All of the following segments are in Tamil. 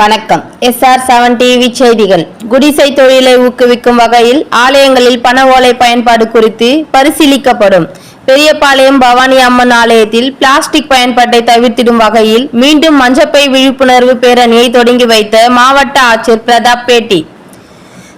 வணக்கம். SR7 டிவி செய்திகள். குடிசை தொழிலை ஊக்குவிக்கும் வகையில் ஆலயங்களில் பண ஓலை பயன்பாடு குறித்து பரிசீலிக்கப்படும். பெரியபாளையம் பவானி அம்மன் ஆலயத்தில் பிளாஸ்டிக் பயன்பாட்டை தவிர்த்திடும் வகையில் மீண்டும் மஞ்சப்பை விழிப்புணர்வு பேரணியை தொடங்கி வைத்த மாவட்ட ஆட்சியர் பிரதாப் பேட்டி.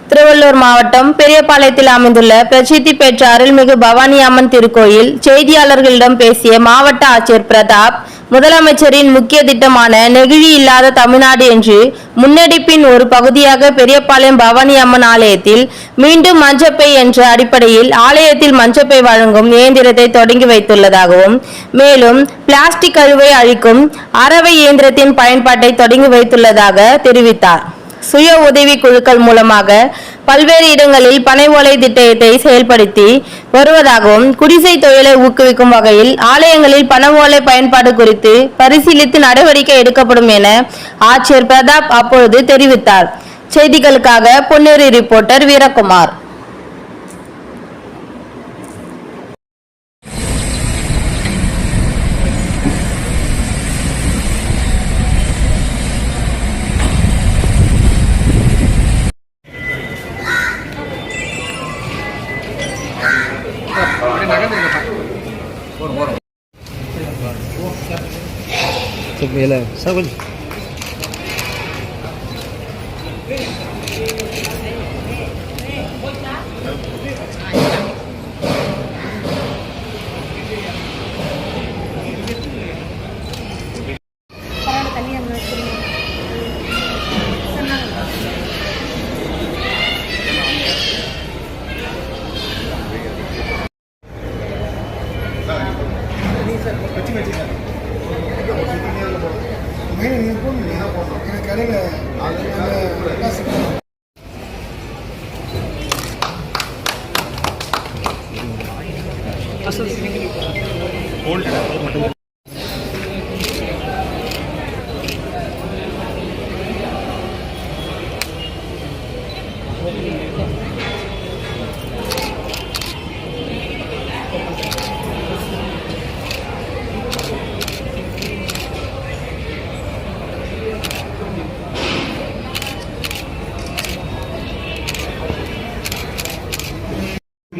திருவள்ளூர் மாவட்டம் பெரியபாளையத்தில் அமைந்துள்ள பிரசித்தி பெற்ற அருள்மிகு பவானி அம்மன் திருக்கோயில் செய்தியாளர்களிடம் பேசிய மாவட்ட ஆட்சியர் பிரதாப், முதலமைச்சரின் முக்கிய திட்டமான நெகிழி இல்லாத தமிழ்நாடு என்று முன்னெடுப்பின் ஒரு பகுதியாக பெரியபாளையம் பவானி அம்மன் ஆலயத்தில் மீண்டும் மஞ்சப்பை என்ற அடிப்படையில் ஆலயத்தில் மஞ்சப்பை வழங்கும் இயந்திரத்தை தொடங்கி வைத்துள்ளதாகவும், மேலும் பிளாஸ்டிக் கழிவை அழிக்கும் அரவை இயந்திரத்தின் பயன்பாட்டை தொடங்கி வைத்துள்ளதாக தெரிவித்தார். சுய உதவி குழுக்கள் மூலமாக பல்வேறு இடங்களில் பனை ஓலை திட்டத்தை செயல்படுத்தி வருவதாகவும், குடிசை தொழிலை ஊக்குவிக்கும் வகையில் ஆலயங்களில் பனை ஓலை பயன்பாடு குறித்து பரிசீலித்து நடவடிக்கை எடுக்கப்படும் என ஆட்சியர் பிரதாப் அப்பொழுது தெரிவித்தார். செய்திகளுக்காக பொன்னேரி ரிப்போர்ட்டர் வீரகுமார்.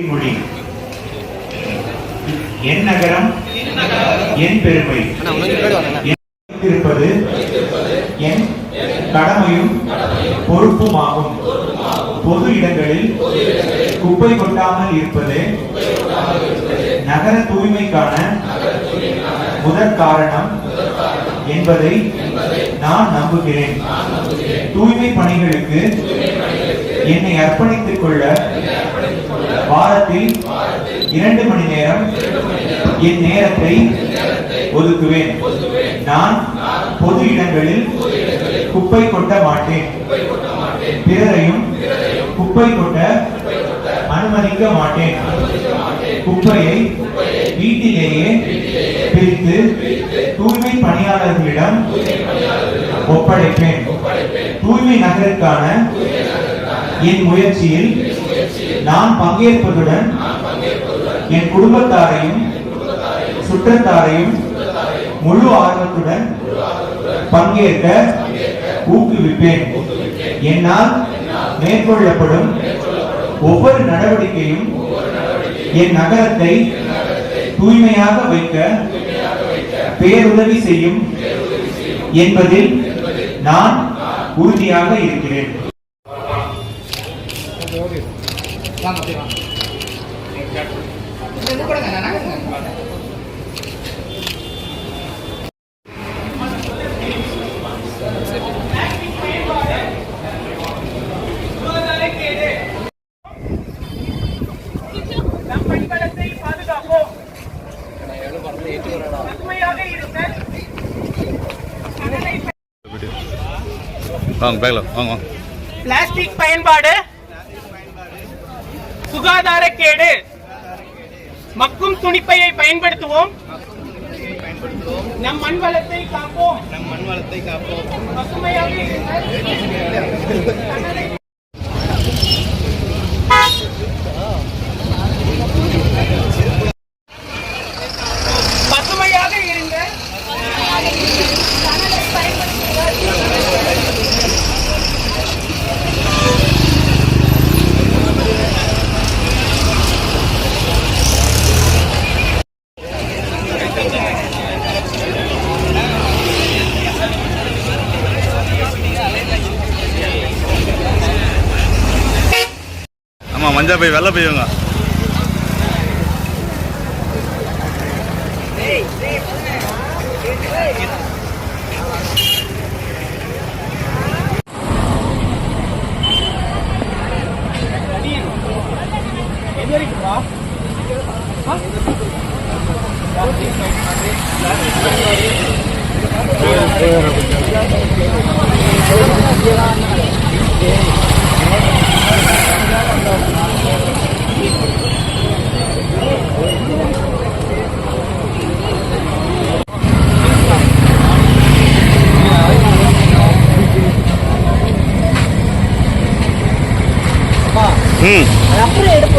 மொழி என் நகரம் என் பெருமை இருப்பது என் கடமையும் பொறுப்புமாகும். பொது இடங்களில் குப்பை கொட்டாமல் இருப்பது நகர தூய்மைக்கான முதற் காரணம் என்பதை நான் நம்புகிறேன். தூய்மை பணிகளுக்கு என்னை அர்ப்பணித்துக் கொள்ள வாரத்தில் 2 மணி நேரம் என் நேரத்தை ஒதுக்குவேன். நான் பொது இடங்களில் குப்பை கொட்ட மாட்டேன். பிறரையும் குப்பை கொட்ட அனுமதிக்க மாட்டேன். குப்பையை வீட்டிலேயே பிரித்து தூய்மை பணியாளர்களிடம் ஒப்படைப்பேன். தூய்மை நகருக்கான என் முயற்சியில் நான் பங்கேற்பதுடன் என் குடும்பத்தாரையும் சுற்றத்தாரையும் முழு ஆர்வத்துடன் பங்கேற்க ஊக்குவிப்பேன். என்னால் மேற்கொள்ளப்படும் ஒவ்வொரு நடவடிக்கையும் என் நகரத்தை தூய்மையாக வைக்க பேருதவி செய்யும் என்பதில் நான் உறுதியாக இருக்கிறேன். பிளாஸ்டிக் பயன்பாடு சுகாதாரக்கேடு. மக்கும் துணிப்பையை பயன்படுத்துவோம். நம் மண் வளத்தை காப்போம். பசுமையாக இருங்க. மஞ்சள் பை வெள்ளை பையங்க. அப்புறம் எடுப்போம்.